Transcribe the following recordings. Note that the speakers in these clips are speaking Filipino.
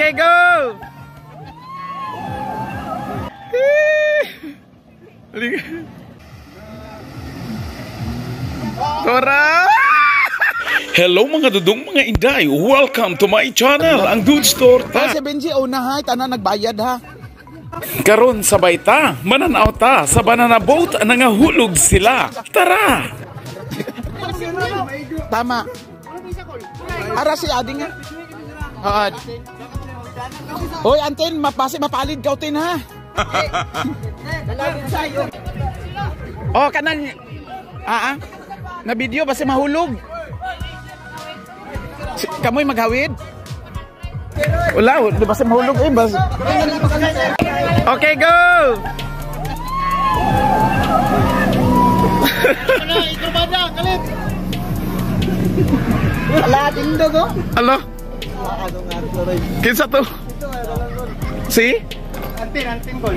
Okay, go! Tora! Hello mga dudong, mga inday. Welcome to my channel, ang Good Store ta. Si Benji, unahay, tanan nagbayad ha. Karon sabay ta, mananaw ta sa banana boat na nga hulog sila. Tara! Tama. Ara si Ading nga. Hoy, Antin, mapalid ka utin ha. Oh, kanan. Na video basi mahulog. Kamoy maghawid. Wala, di basi mahulog eh bas. Okay, go. Ano, ito ba na, kalit? Ala, tindo ko. Alo? Kinsa to? Si? Antin ko.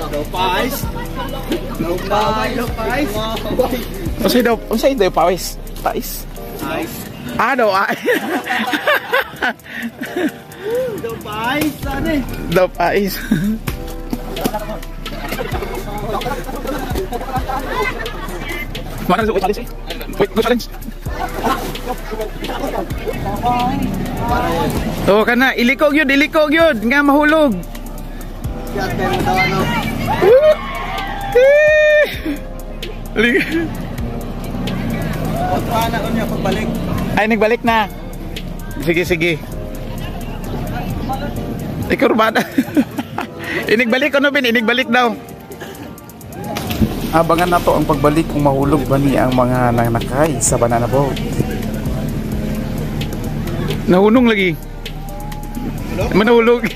Lopais. Unsay daw pawis? Pais. Daw ay. Lopais, ano eh? Daw pais. Mana wait challenge? Wait, go challenge. Oh, kana ilikog yun nga mahulog. Ay, nagbalik na. Sige. Ikaw ba? Inigbalik ko no, Ben? Inigbalik daw. Abangan na to ang pagbalik kung mahulog ba ni ang mga nanakay sa banana boat. Nahunong lagi. Manahulog.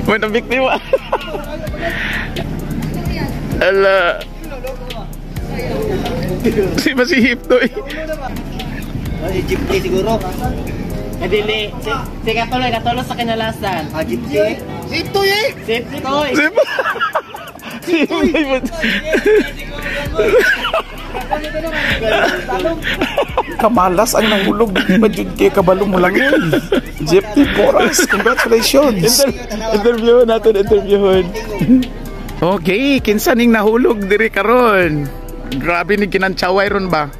Mana biktima. Ala. Si masihip to eh. Jeepney siguro. Dili, si katuloy sa kinalasan. Jeepney. Sipto eh. Kamalas ang nangulog. Majud kay kabalo mo lang yun. Jeepney Boras, congratulations. Interviewon. Okay, kinsa ning nahulog diri karon. Grabe ni kinantsaway ron ba?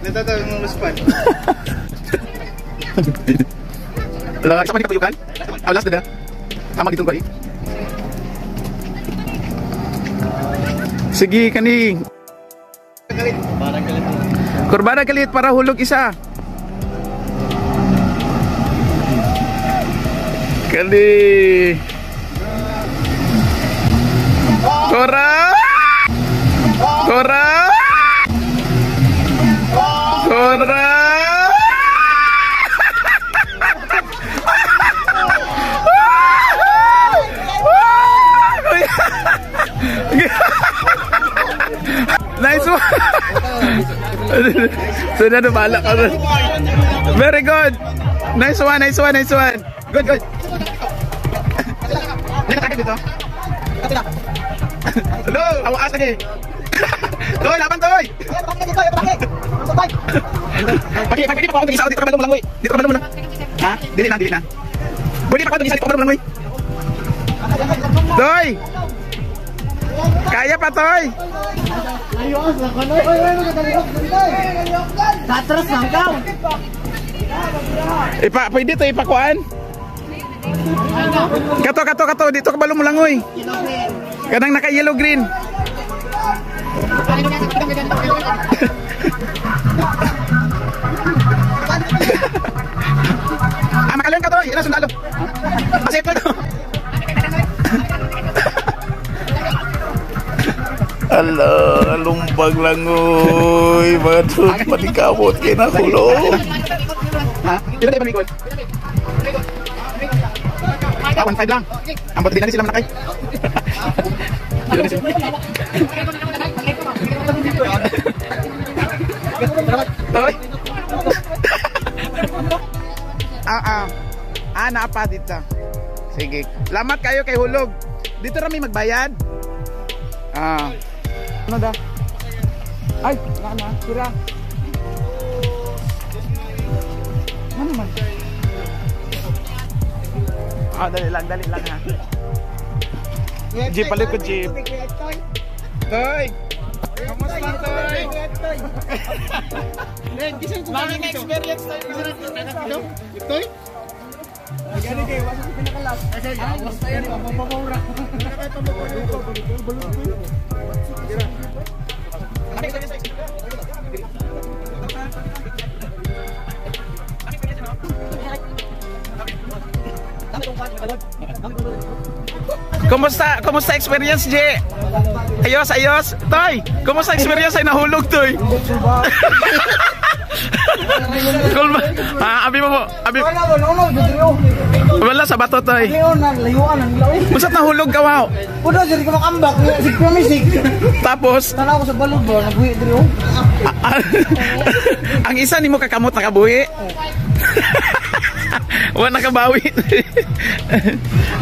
Natatawag ng luspan. Sama ni kapayukan? Alas na. Tama gitong balik. Sige kaning. Kurbana kalit para hulog isa. Kali. Tora. Nice one. Sudah ada balak. Very good. Nice one. Good. Halo, awas lagi. Toy, laban toy. Pagi di pa ako isa dito kabalo mo lang oy. Dito kabalo mo lang. Ha? Dili na. Pwede pa ako isa dito kabalo mo lang oy. Toy. Kaya pa toy. Ayos lang kanoy. Tatras lang ka. Pwede to ipakuan. Kato dito kabalo mo lang oy. Kadang naka yellow green. Makalian ka to, ina sundalo. Pasip ko to. Ala, lumbag lang oy. Madud matikabot kay na kulong. Ha? Dito tayo panikod. 1.5 lang. Ang ba't di na sila manakay. Naapa dito. Sige. Lamat kayo kay hulog. Dito rami magbayad. Ano da? Ay, na. Sira. Ano man? Dali lang ha. Jeep balik ko jeep. Toy. Kamusta Toy? Bakit experience tayo? Toy? Gani kay wasang pinakalas. Basta yan mapapawra. Kumusta experience, J? Ayos. Toy, kumusta experience ay nahulog, Toy? Cool ba? Abi mo. Wala sa bato, Toy. Masat nahulog ka, wow. Udah jadi ko makambak, sig. Tapos Tanaw ko sa balog ba, nagbuhi diri. ang isa ni mo kakamot nakabuhi. Wala nakabawi.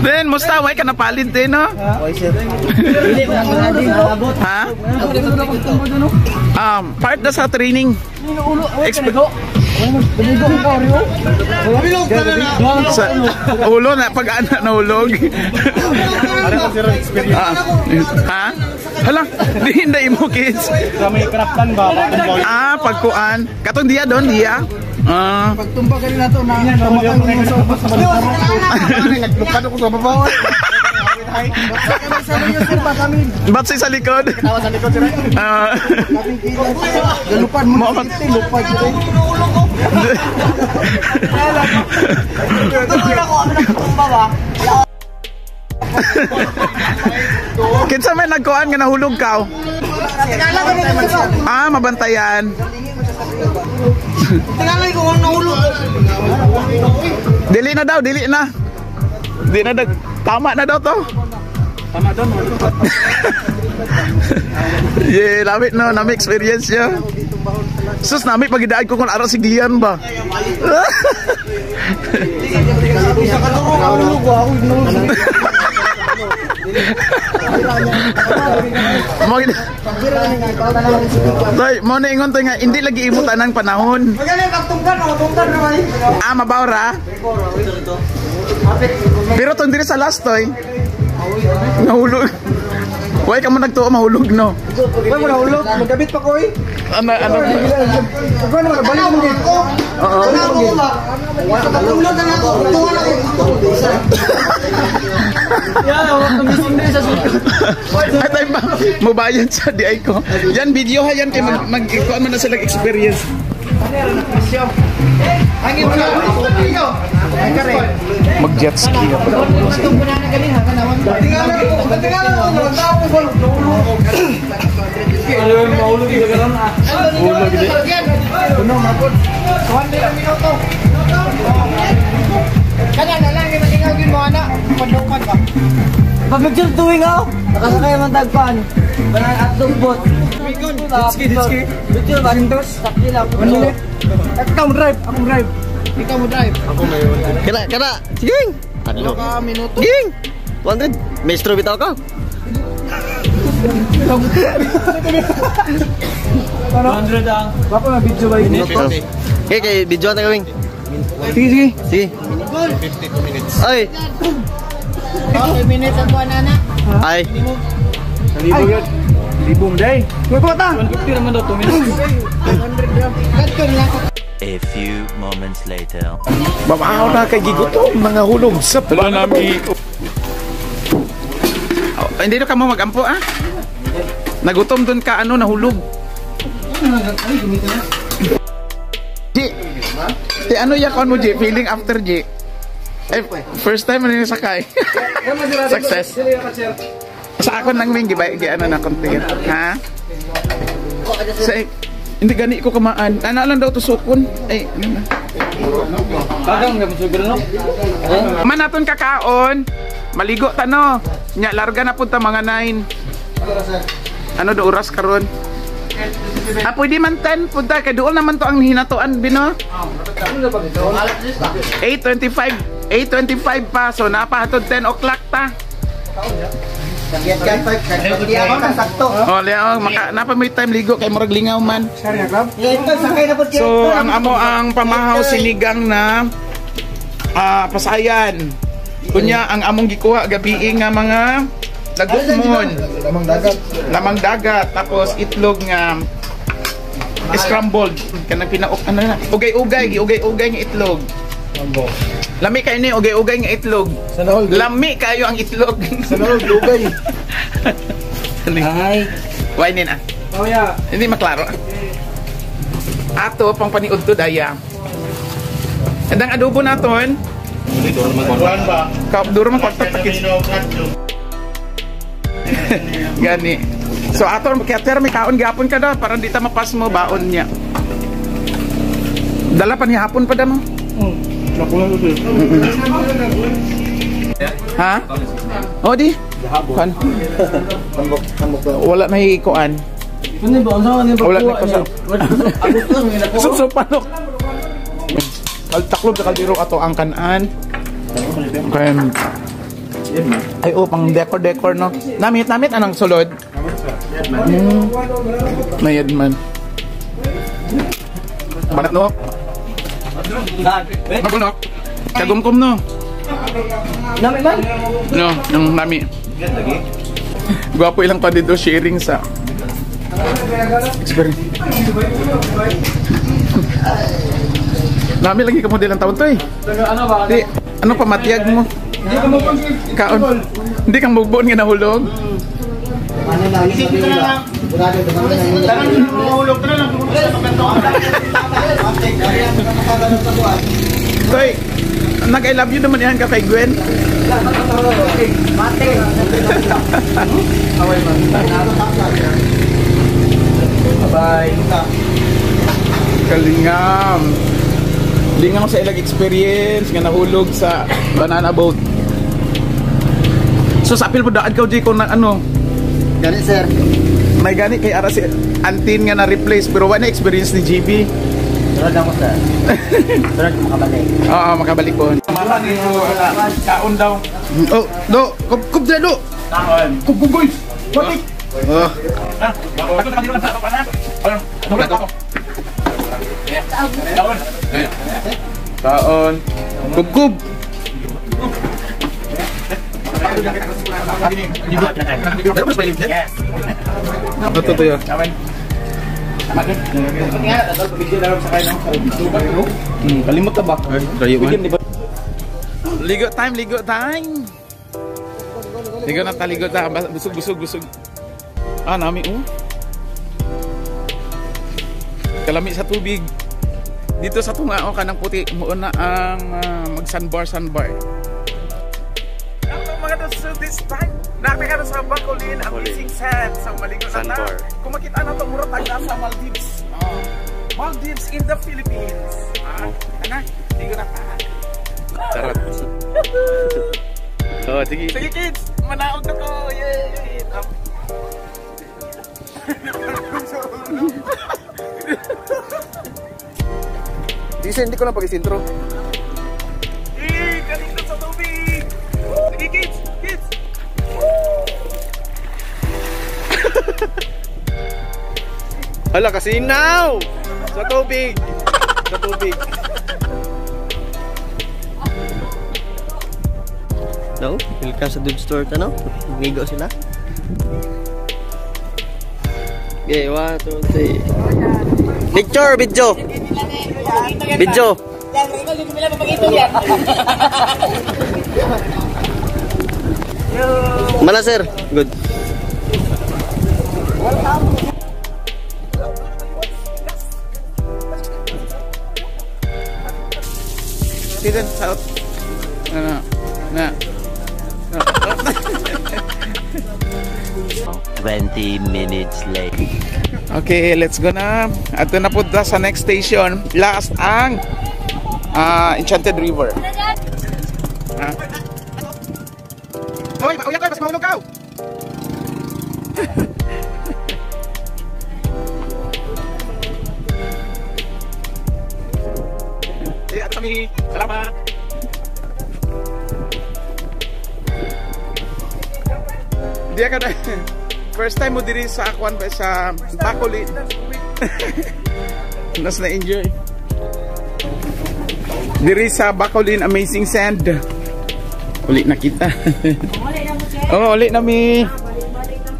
Then, musta way ka napalit din, no? Oy sir. Dili man ang din abot. Ha? Part na sa training. Binigo ko Rio. Bilog ka na. Sa ulo na pag ana nahulog. Ha? Hala, hindi mo kids. Kami craftan ba? Pagkuan. Katong dia doon, dia. Pagtumba ka nila to na tamatang mo sa naglupad ako sa babaw. Ba't sa likod? Tawa sa likod sir. Galupad mo. Lupad ko. Kinsa may nagkuan nga nahulog ka? Mabantayan. Tingalay ko ang nahulog. Dili na daw. Di na daw. Tama na daw to. Tama doon. Yeah, lamit no, nami experience niya. Sus, nami pagidaan ko kung araw si Gian ba? Isa ka lang nahulog ako. Toy, mo na ingon to nga hindi lagi imutan ng panahon. Magaling pagtunggan naman. Mabawra. Pero tong diri sa last toy. Nahulog. Why ka mo nagtuo mahulog no? Wala mo nahulog, magkabit pa ko eh. Ano? Wala mo nabalik mo dito. Oo. Natulog na ako. Tuwan ako. Ay tayo ba? Mubayan sa di ay ko. Yan video ha yan kay mag-ikuan man na sila experience. Hangin mo na. Mag-jet ski ako. Kanya na lang, matingagin mo anak. Padlukan ka. Pag-picture tuwing ako, nakasakay man tagpan. Banang at dugbot. Ditski. Picture ba? Takli lang. Ikaw mo drive, akong drive. Ikaw mo drive. Ako mayon. Kana. Sige. Adlo. Ka minuto. Ging. 100. Maestro bitaw ka. 100 ang. Baka na video ba yun? Okay, video na gawin. Sige. Sige. 52 minutes. Ay. 50 minutes ang buwan na. Ay. Libo yun. Libong day. Kuya ta. 150 naman daw 2 minutes. 100 lang. Kadto lang. A few moments later. Mamaaw na kay gigutom mga hulog sa panami. Hindi na ka mo mag-ampo Nagutom dun ka nahulog. G. Ano yakon mo G? Feeling after G? First time na sakay. Success. Sa ako nang may ano na konti. Ha? Hindi gani ko kamaan. Lang daw to sukon. Ay, ano na. Kagang nga mo no? Man naton kakaon. Maligo tano. Nya larga na punta mga 9. Ano do oras karon? Pwede man 10 punta kay doon naman to ang hinatuan bino. 8:25. 8:25 pa, so napahatod 10 o'clock ta. Hindi ako nasakto. Oh, Leo, napa may time ligo kay murag lingaw man. Ito, sakay na po. So, ang amo ang pamahaw sinigang na pasayan. Kunya ang among gikuha gabi nga mga dagumon, lamang dagat, tapos itlog nga scrambled kanang pinaok ano na ugay-ugay nga itlog. Lami kayo ni ugay-ugay nga itlog. Lami kayo ang itlog. Ugay. Ay. Wainin ah. Oh yeah. Hindi maklaro. Ato pang paniud to daya. Andang adobo naton. Duro man kontak takis. Gani. So ato kaya may kaon gapon ka daw para di ta mapas mo baon niya. Dala pa ni hapon pa damo. Ha? O di? Kuan. Wala na hikuan. Wala na ko sa. So paano? Taklob sa kaldero ato ang kanan. Okay. Ay pang decor no. Namit anang sulod. Mayad man. Banat no. Magulok. Kagumkum no. Nami man? No, yung nami. Gwapo ilang pa dito sharing sa experience. Nami lagi ka model ng taon to eh. Ano ba? Di, ano pa matiyag mo? Hindi ka mo Kaon. Hindi kang mugboon nga nahulog. Ano lang, isipin ko na lang. Tanang hulog ka na lang. Toy, nag-I love you naman yan ka kay Gwen. Mate. Bye. Kalingam. Lingaw sa ilang experience nga nahulog sa banana boat. So sa apil po daan ka kung na ano. Ganit sir. May gani kay ara si Antin nga na-replace pero wala na experience ni GB. Sunod ako sir. Sunod makabalik. Oo, makabalik po. Kaon daw. Oh, do, kup na do. Kaon. Kup boy. What? Oh. Kaon. Kup. Betul tuh ya. Kalimut ba? Ligo time. Ligo na ta, ligo ta. Busog. Ah, nami kalami sa tubig. Dito sa tungao kanang puti mo na ang mag-sunbar. So this time, nakita ka sa Bacolod ang missing sand. So maligo na ta. Kung makita na ito, mura tayo sa Maldives. Maldives in the Philippines. Ano? Ligo na ta. Sarap. Oh, sige. Sige kids, manaog na ko. Yay! Hindi ko na pag-isintro. Kanina sa tubig. Sige kids. Hala, kasinaw! Sa tubig! No? Welcome sa dude store ano? Ngigo sila. Okay, 1, 2, 3. Video! Mana sir? Good. Didn't south. No. 20 minutes later. Okay, let's go na. Ato na po sa next station. Last ang Enchanted River. Hoy, pauyak ka, mas mahulog ka. At kami, salamat. Dia ka na. First time mo diri sa Akwan ba sa Bacolod. Nas na enjoy. Diri sa Bacolod Amazing Sand. Uli na kita. Oh, uli na mi.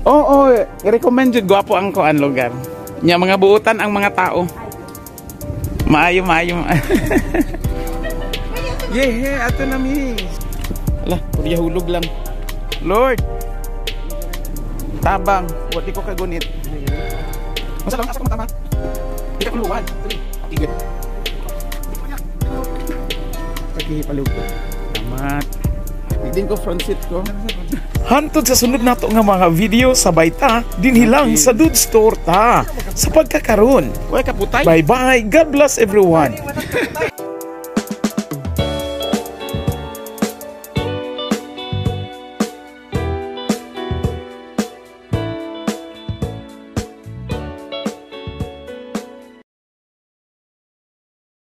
Oo, i-recommend jud gwapo ang kuan lugar. Nya mga buutan ang mga tao. Maayo. Yeah, ato na mi. Ala, puriya hulog lang. Lord. Tabang, wati ko kagunit. Masa lang asa ko matama. Di ka luwan. Tigit. Sige, palug. Tamat. Din ko front seat ko. Hantod sa sunod nato nga mga video sabay ta dinhilang sa Dude Store ta sa pagkakaroon. Bye bye. God bless everyone.